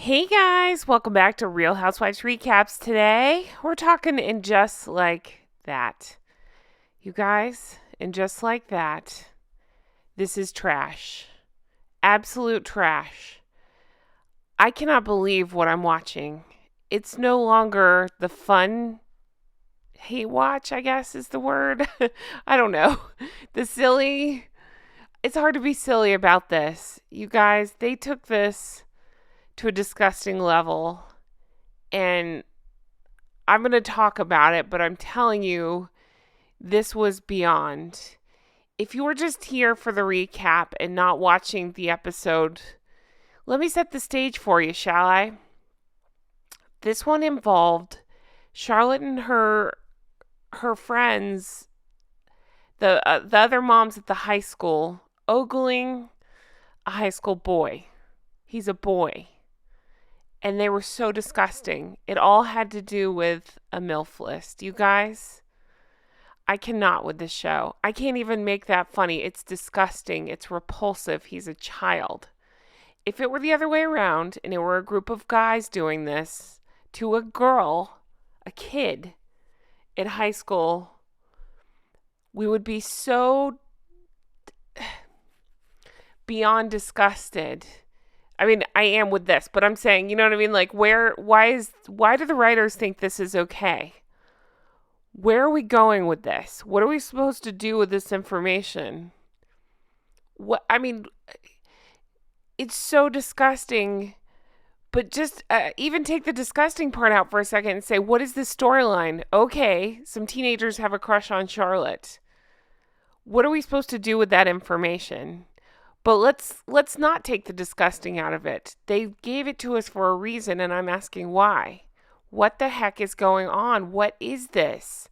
Hey guys, welcome back to Real Housewives Recaps. Today, we're talking in Just Like That. You guys, in Just Like That, this is trash. Absolute trash. I cannot believe what I'm watching. It's no longer the fun hate watch, I guess is the word. I don't know. The silly. It's hard to be silly about this. You guys, they took this to a disgusting level, and I'm going to talk about it, but I'm telling you, this was beyond. If you were just here for the recap and not watching the episode, let me set the stage for you, shall I? This one involved Charlotte and her friends, the other moms at the high school, ogling a high school boy. He's a boy. And they were so disgusting. It all had to do with a MILF list. You guys, I cannot with this show. I can't even make that funny. It's disgusting. It's repulsive. He's a child. If it were the other way around and it were a group of guys doing this to a girl, a kid in high school, we would be so beyond disgusted. I mean, I am with this, but I'm saying, you know what I mean? Like, why do the writers think this is okay? Where are we going with this? What are we supposed to do with this information? It's so disgusting, but just even take the disgusting part out for a second and say, what is this storyline? Okay, some teenagers have a crush on Charlotte. What are we supposed to do with that information? But let's not take the disgusting out of it. They gave it to us for a reason, and I'm asking why. What the heck is going on? What is this?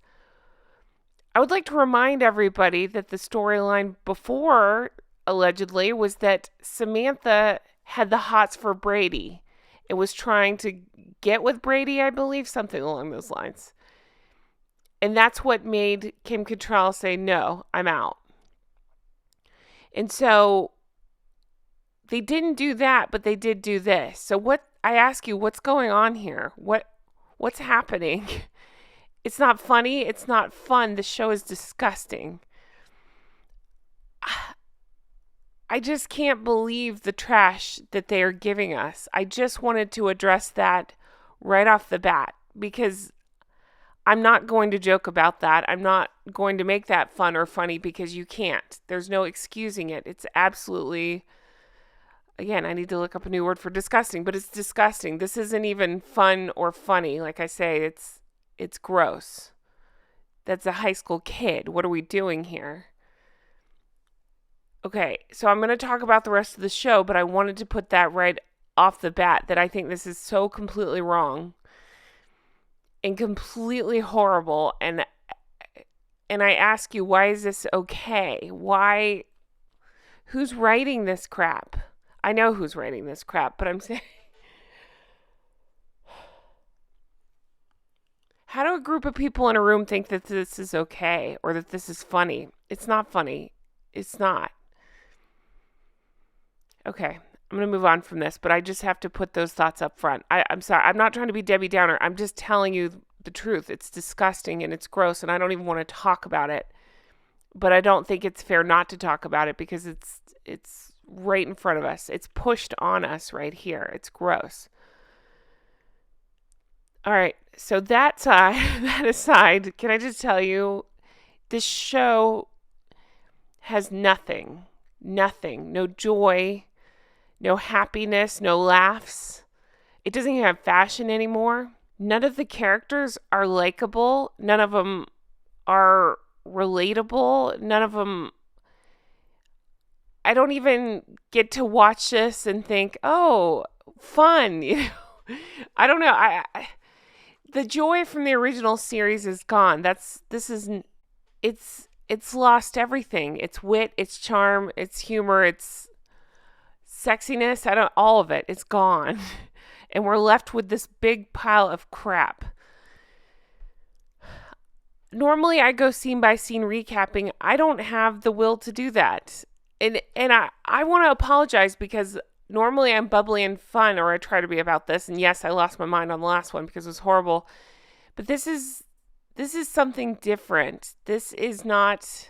I would like to remind everybody that the storyline before, allegedly, was that Samantha had the hots for Brady and was trying to get with Brady, I believe, something along those lines. And that's what made Kim Cattrall say, no, I'm out. And so they didn't do that, but they did do this. So I ask you, what's going on here? What's happening? It's not funny. It's not fun. The show is disgusting. I just can't believe the trash that they are giving us. I just wanted to address that right off the bat because I'm not going to joke about that. I'm not going to make that fun or funny because you can't. There's no excusing it. It's absolutely... Again, I need to look up a new word for disgusting, but it's disgusting. This isn't even fun or funny. Like I say, it's gross. That's a high school kid. What are we doing here? Okay, so I'm going to talk about the rest of the show, but I wanted to put that right off the bat that I think this is so completely wrong and completely horrible. And I ask you, why is this okay? Why? Who's writing this crap? I know who's writing this crap, but I'm saying, how do a group of people in a room think that this is okay or that this is funny? It's not funny. It's not. Okay, I'm going to move on from this, but I just have to put those thoughts up front. I'm sorry. I'm not trying to be Debbie Downer. I'm just telling you the truth. It's disgusting and it's gross, and I don't even want to talk about it. But I don't think it's fair not to talk about it because it's right in front of us. It's pushed on us right here. It's gross. All right. So that aside, can I just tell you, this show has nothing, no joy, no happiness, no laughs. It doesn't even have fashion anymore. None of the characters are likable. None of them are relatable. None of them, I don't even get to watch this and think, oh, fun. I don't know. The joy from the original series is gone. It's lost everything. It's wit, it's charm, it's humor, it's sexiness. All of it. It's gone. And we're left with this big pile of crap. Normally I go scene by scene recapping. I don't have the will to do that. And I want to apologize because normally I'm bubbly and fun, or I try to be about this. And yes, I lost my mind on the last one because it was horrible. But this is something different. This is not,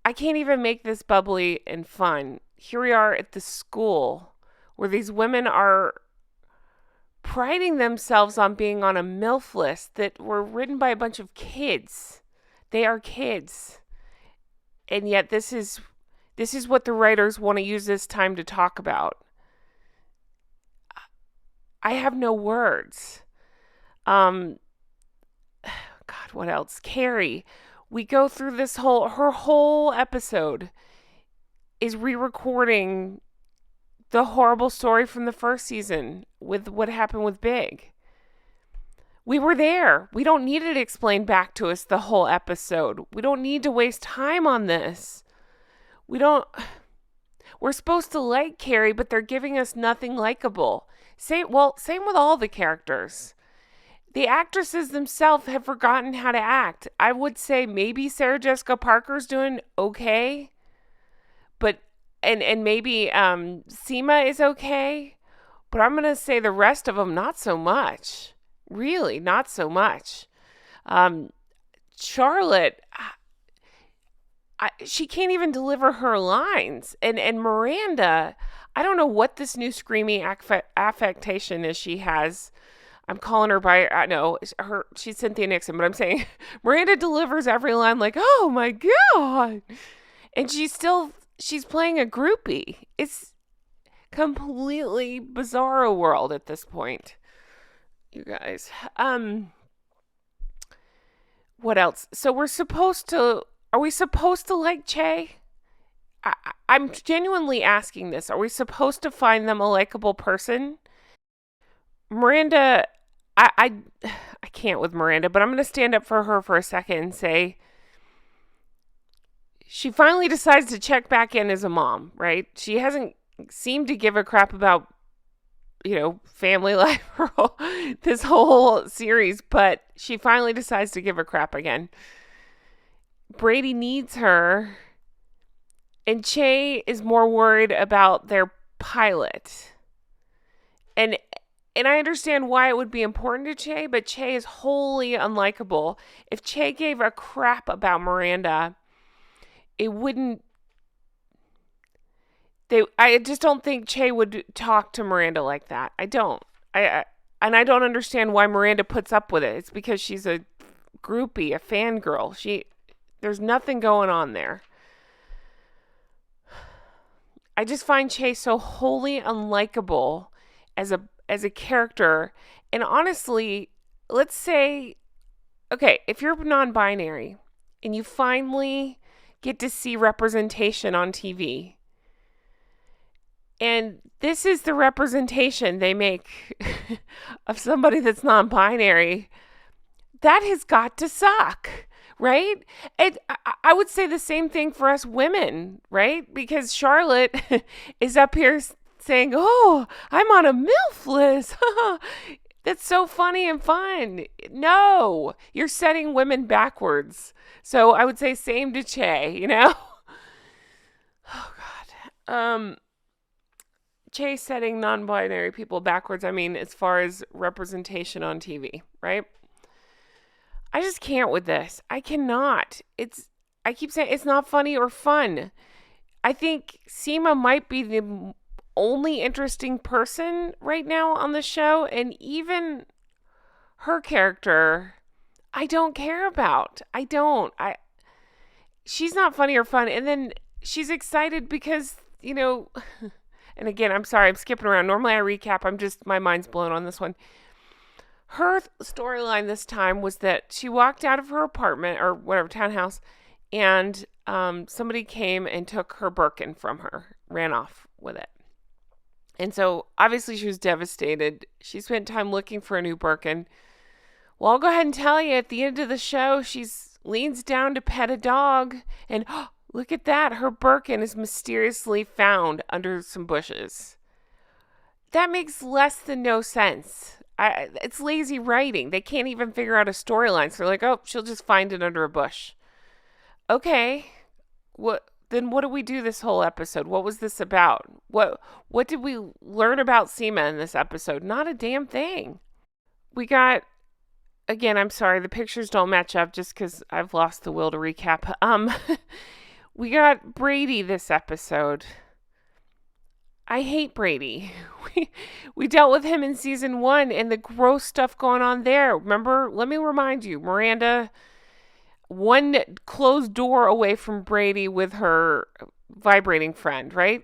I can't even make this bubbly and fun. Here we are at the school where these women are priding themselves on being on a MILF list that were written by a bunch of kids. They are kids. And yet this is what the writers want to use this time to talk about. I have no words. God, what else? Carrie. We go through her whole episode is re-recording the horrible story from the first season with what happened with Big. We were there. We don't need it explained back to us the whole episode. We don't need to waste time on this. We're supposed to like Carrie, but they're giving us nothing likable. Same with all the characters. The actresses themselves have forgotten how to act. I would say maybe Sarah Jessica Parker's doing okay, but and maybe Seema is okay, but I'm going to say the rest of them not so much. Really, not so much. Charlotte, she can't even deliver her lines. And Miranda, I don't know what this new screaming affectation is she has. I'm calling her by, she's Cynthia Nixon, but I'm saying Miranda delivers every line like, oh my God. And she's playing a groupie. It's completely bizarro world at this point, you guys. What else? So are we supposed to like Che? I'm genuinely asking this. Are we supposed to find them a likable person? Miranda, I can't with Miranda, but I'm going to stand up for her for a second and say she finally decides to check back in as a mom, right? She hasn't seemed to give a crap about, family life this whole series, but she finally decides to give a crap again. Brady needs her, and Che is more worried about their pilot. And I understand why it would be important to Che, but Che is wholly unlikable. If Che gave a crap about Miranda, it wouldn't. I just don't think Che would talk to Miranda like that. I don't. And I don't understand why Miranda puts up with it. It's because she's a groupie, a fangirl. There's nothing going on there. I just find Che so wholly unlikable as a character. And honestly, let's say, okay, if you're non-binary and you finally get to see representation on TV, and this is the representation they make of somebody that's non-binary, that has got to suck, right? I would say the same thing for us women, right? Because Charlotte is up here saying, oh, I'm on a MILF list. That's so funny and fun. No, you're setting women backwards. So I would say same to Che, Oh, God. Che setting non-binary people backwards, as far as representation on TV, right? I just can't with this. I cannot. I keep saying it's not funny or fun. I think Seema might be the only interesting person right now on the show, and even her character, I don't care about. I don't. She's not funny or fun, and then she's excited because, and again, I'm sorry, I'm skipping around. Normally I recap. My mind's blown on this one. Her storyline this time was that she walked out of her apartment or whatever, townhouse, and somebody came and took her Birkin from her, ran off with it. And so obviously she was devastated. She spent time looking for a new Birkin. Well, I'll go ahead and tell you, at the end of the show, she leans down to pet a dog, and look at that. Her Birkin is mysteriously found under some bushes. That makes less than no sense. It's lazy writing. They can't even figure out a storyline. So they're like, oh, she'll just find it under a bush. Okay. What? then what did we do this whole episode? What was this about? What did we learn about Seema in this episode? Not a damn thing. We got, again, I'm sorry, the pictures don't match up just because I've lost the will to recap. We got Brady this episode. I hate Brady. We dealt with him in season 1 and the gross stuff going on there. Remember, let me remind you, Miranda, one closed door away from Brady with her vibrating friend, right?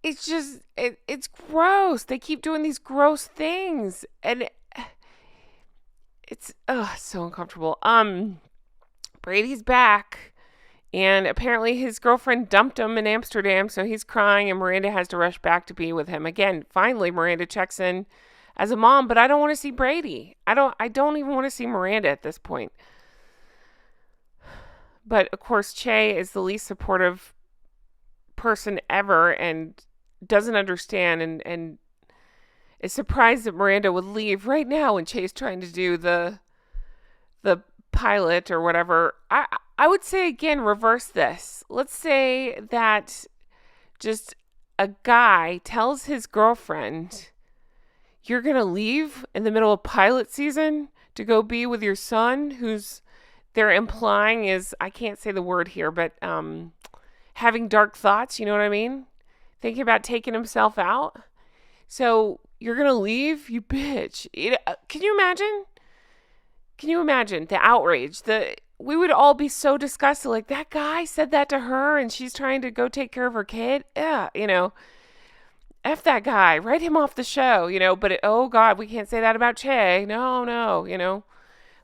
It's just, it's gross. They keep doing these gross things. And it's so uncomfortable. Brady's back. And apparently his girlfriend dumped him in Amsterdam, so he's crying, and Miranda has to rush back to be with him. Again, finally, Miranda checks in as a mom, but I don't want to see Brady. I don't even want to see Miranda at this point. But, of course, Che is the least supportive person ever and doesn't understand and is surprised that Miranda would leave right now when Che's trying to do the pilot or whatever. I would say, again, reverse this. Let's say that just a guy tells his girlfriend, you're going to leave in the middle of pilot season to go be with your son, who's they're implying is, I can't say the word here, but having dark thoughts, you know what I mean? Thinking about taking himself out. So you're going to leave, you bitch. Can you imagine? Can you imagine the outrage? We would all be so disgusted. Like, that guy said that to her and she's trying to go take care of her kid. Yeah, F that guy. Write him off the show, But, oh, God, we can't say that about Che. No,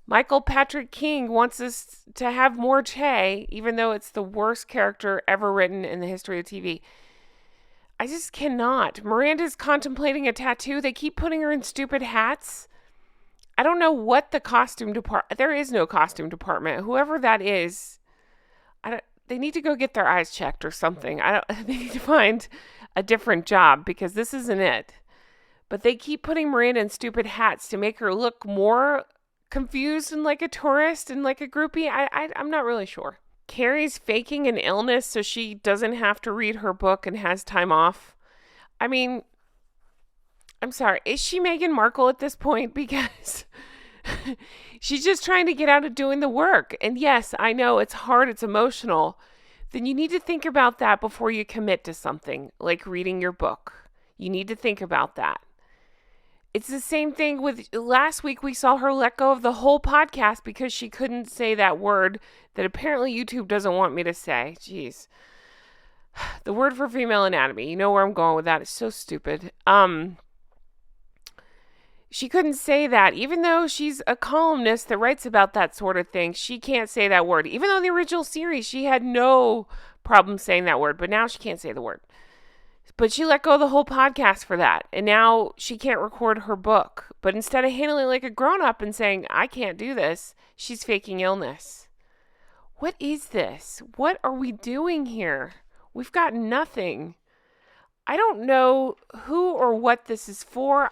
Michael Patrick King wants us to have more Che, even though it's the worst character ever written in the history of TV. I just cannot. Miranda's contemplating a tattoo. They keep putting her in stupid hats. I don't know what the costume department... There is no costume department. Whoever that is, they need to go get their eyes checked or something. They need to find a different job because this isn't it. But they keep putting Miranda in stupid hats to make her look more confused and like a tourist and like a groupie. I'm not really sure. Carrie's faking an illness so she doesn't have to read her book and has time off. I mean... I'm sorry, is she Meghan Markle at this point? Because she's just trying to get out of doing the work. And yes, I know it's hard, it's emotional. Then you need to think about that before you commit to something, like reading your book. You need to think about that. It's the same thing with last week we saw her let go of the whole podcast because she couldn't say that word that apparently YouTube doesn't want me to say. Jeez. The word for female anatomy. You know where I'm going with that. It's so stupid. She couldn't say that. Even though she's a columnist that writes about that sort of thing, she can't say that word. Even though in the original series, she had no problem saying that word, but now she can't say the word. But she let go of the whole podcast for that, and now she can't record her book. But instead of handling like a grown-up and saying, I can't do this, she's faking illness. What is this? What are we doing here? We've got nothing. I don't know who or what this is for.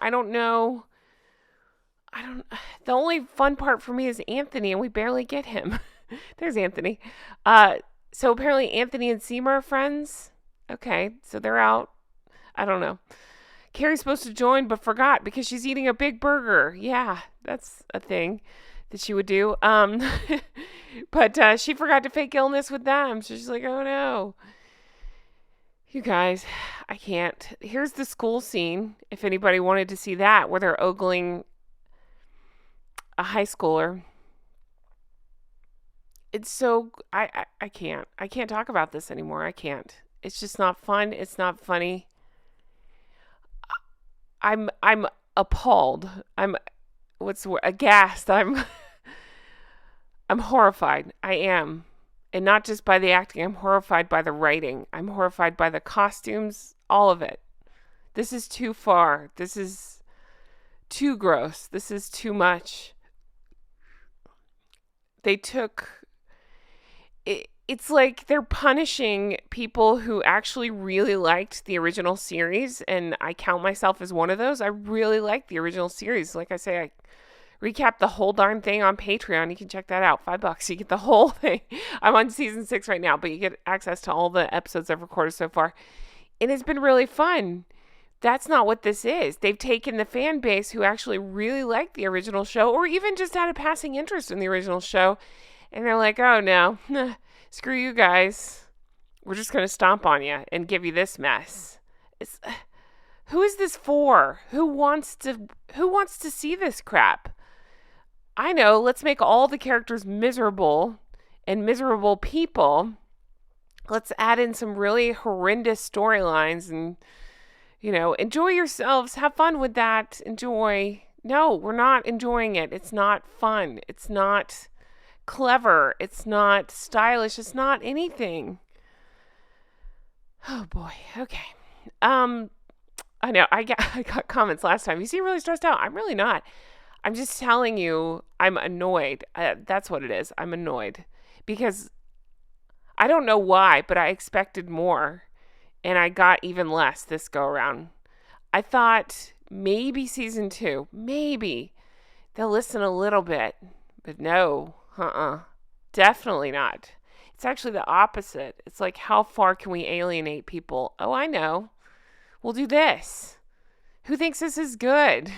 The only fun part for me is Anthony, and we barely get him. There's Anthony. So apparently Anthony and Seema are friends. Okay, so they're out. I don't know. Carrie's supposed to join, but forgot because she's eating a big burger. Yeah, that's a thing that she would do. But she forgot to fake illness with them. So she's like, oh no. You guys, I can't. Here's the school scene, if anybody wanted to see that, where they're ogling a high schooler. It's so... I can't. I can't talk about this anymore. I can't. It's just not fun. It's not funny. I'm appalled. What's the word? Aghast. I'm horrified. I am. And not just by the acting. I'm horrified by the writing. I'm horrified by the costumes. All of it. This is too far. This is too gross. This is too much. They took... It's like they're punishing people who actually really liked the original series, and I count myself as one of those. I really liked the original series. Like I say, I recap the whole darn thing on Patreon. You can check that out. $5. You get the whole thing. I'm on season 6 right now, but you get access to all the episodes I've recorded so far. And it's been really fun. That's not what this is. They've taken the fan base who actually really liked the original show, or even just had a passing interest in the original show, and they're like, oh no, screw you guys. We're just going to stomp on you and give you this mess. Who is this for? Who wants to see this crap? I know, let's make all the characters miserable and miserable people. Let's add in some really horrendous storylines and, enjoy yourselves. Have fun with that. Enjoy. No, we're not enjoying it. It's not fun. It's not clever. It's not stylish. It's not anything. Oh boy. Okay. I know I got comments last time. You seem really stressed out. I'm really not. I'm just telling you, I'm annoyed. That's what it is. I'm annoyed because I don't know why, but I expected more, and I got even less this go around. I thought maybe season 2, maybe they'll listen a little bit, but no, definitely not. It's actually the opposite. It's like, how far can we alienate people? Oh, I know. We'll do this. Who thinks this is good?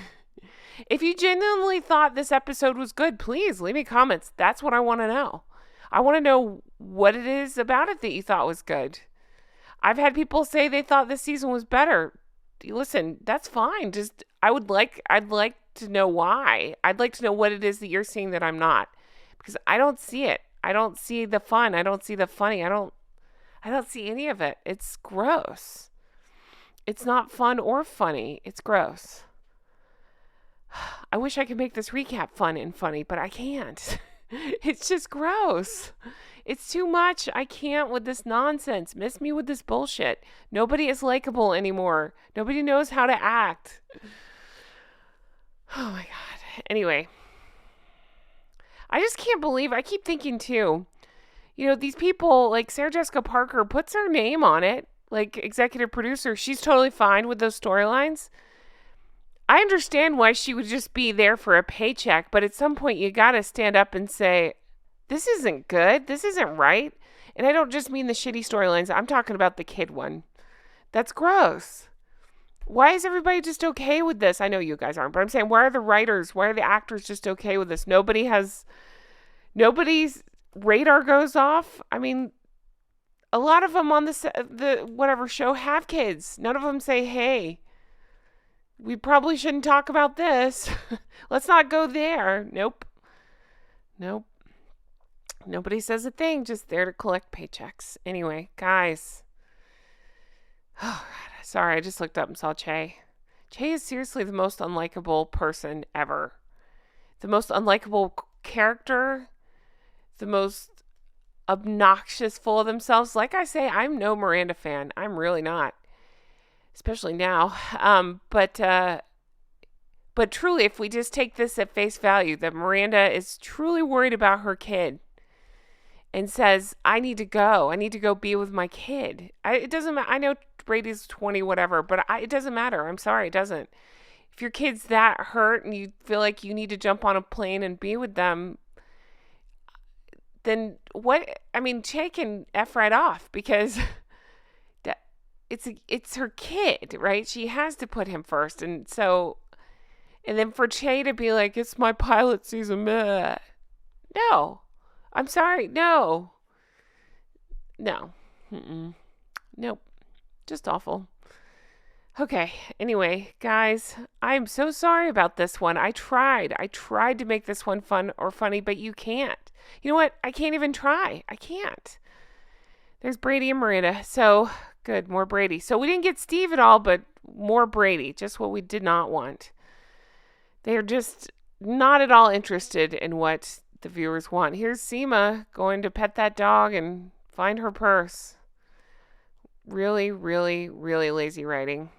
If you genuinely thought this episode was good, please leave me comments. That's what I want to know. I want to know what it is about it that you thought was good. I've had people say they thought this season was better. Listen, that's fine. Just I'd like to know why. I'd like to know what it is that you're seeing that I'm not, because I don't see it. I don't see the fun. I don't see the funny. I don't see any of it. It's gross. It's not fun or funny. It's gross. I wish I could make this recap fun and funny, but I can't. It's just gross. It's too much. I can't with this nonsense. Miss me with this bullshit. Nobody is likable anymore. Nobody knows how to act. Oh my God. Anyway, I just can't believe, I keep thinking too, these people like Sarah Jessica Parker puts her name on it, like executive producer. She's totally fine with those storylines. I understand why she would just be there for a paycheck, but at some point you got to stand up and say, this isn't good. This isn't right. And I don't just mean the shitty storylines. I'm talking about the kid one. That's gross. Why is everybody just okay with this? I know you guys aren't, but I'm saying, why are the writers, why are the actors just okay with this? Nobody's radar goes off. I mean, a lot of them on the whatever show have kids. None of them say, hey, we probably shouldn't talk about this. Let's not go there. Nope. Nobody says a thing, just there to collect paychecks. Anyway, guys. Oh, God. Sorry, I just looked up and saw Che. Che is seriously the most unlikable person ever. The most unlikable character. The most obnoxious, full of themselves. Like I say, I'm no Miranda fan. I'm really not. Especially now. But truly, if we just take this at face value, that Miranda is truly worried about her kid and says, I need to go be with my kid. It doesn't matter. I know Brady's 20, whatever, but it doesn't matter. I'm sorry, it doesn't. If your kid's that hurt and you feel like you need to jump on a plane and be with them, then what? I mean, Che can F right off, because it's her kid, right? She has to put him first. And then for Che to be like, it's my pilot season. Bleh. No, I'm sorry. No. Nope. Just awful. Okay. Anyway, guys, I'm so sorry about this one. I tried to make this one fun or funny, but you can't. You know what? I can't even try. I can't. There's Brady and Miranda. So good. More Brady. So we didn't get Steve at all, but more Brady. Just what we did not want. They're just not at all interested in what the viewers want. Here's Seema going to pet that dog and find her purse. Really, really, really lazy writing.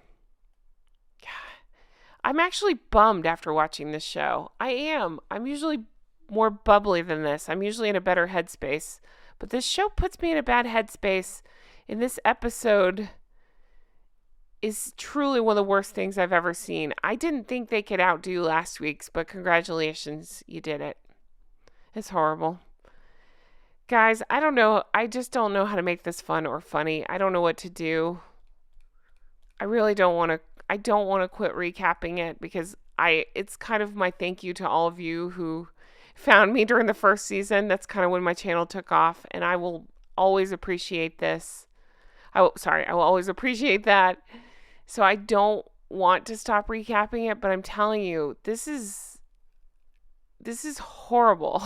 I'm actually bummed after watching this show. I am. I'm usually more bubbly than this. I'm usually in a better headspace. But this show puts me in a bad headspace. In this episode, is truly one of the worst things I've ever seen. I didn't think they could outdo last week's, but congratulations, you did it. It's horrible. Guys, I don't know. I just don't know how to make this fun or funny. I don't know what to do. I really don't want to. I don't want to quit recapping it because it's kind of my thank you to all of you who found me during the first season. That's kind of when my channel took off, and I will always appreciate this. I will always appreciate that. So I don't want to stop recapping it, but I'm telling you, this is horrible.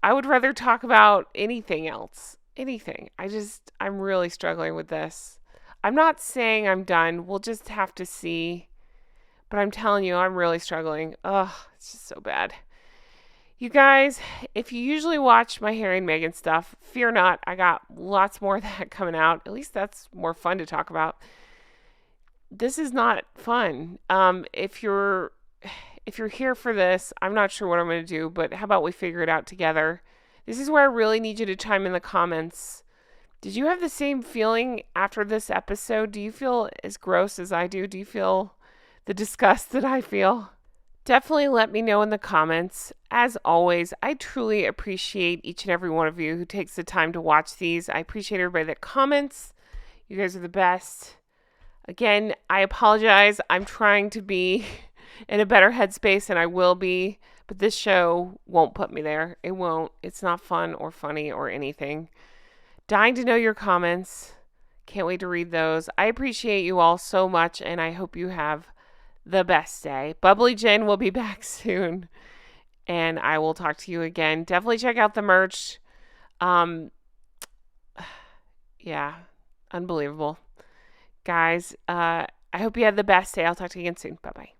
I would rather talk about anything else. Anything. I'm really struggling with this. I'm not saying I'm done. We'll just have to see. But I'm telling you, I'm really struggling. Ugh, it's just so bad. You guys, if you usually watch my Harry and Meghan stuff, fear not. I got lots more of that coming out. At least that's more fun to talk about. This is not fun. If you're here for this, I'm not sure what I'm going to do, but how about we figure it out together? This is where I really need you to chime in the comments. Did you have the same feeling after this episode? Do you feel as gross as I do? Do you feel the disgust that I feel? Definitely let me know in the comments. As always, I truly appreciate each and every one of you who takes the time to watch these. I appreciate everybody that comments. You guys are the best. Again, I apologize. I'm trying to be in a better headspace, and I will be, but this show won't put me there. It won't. It's not fun or funny or anything. Dying to know your comments. Can't wait to read those. I appreciate you all so much, and I hope you have the best day. Bubbly Jen will be back soon, and I will talk to you again. Definitely check out the merch. Yeah, unbelievable. Guys, I hope you have the best day. I'll talk to you again soon. Bye-bye.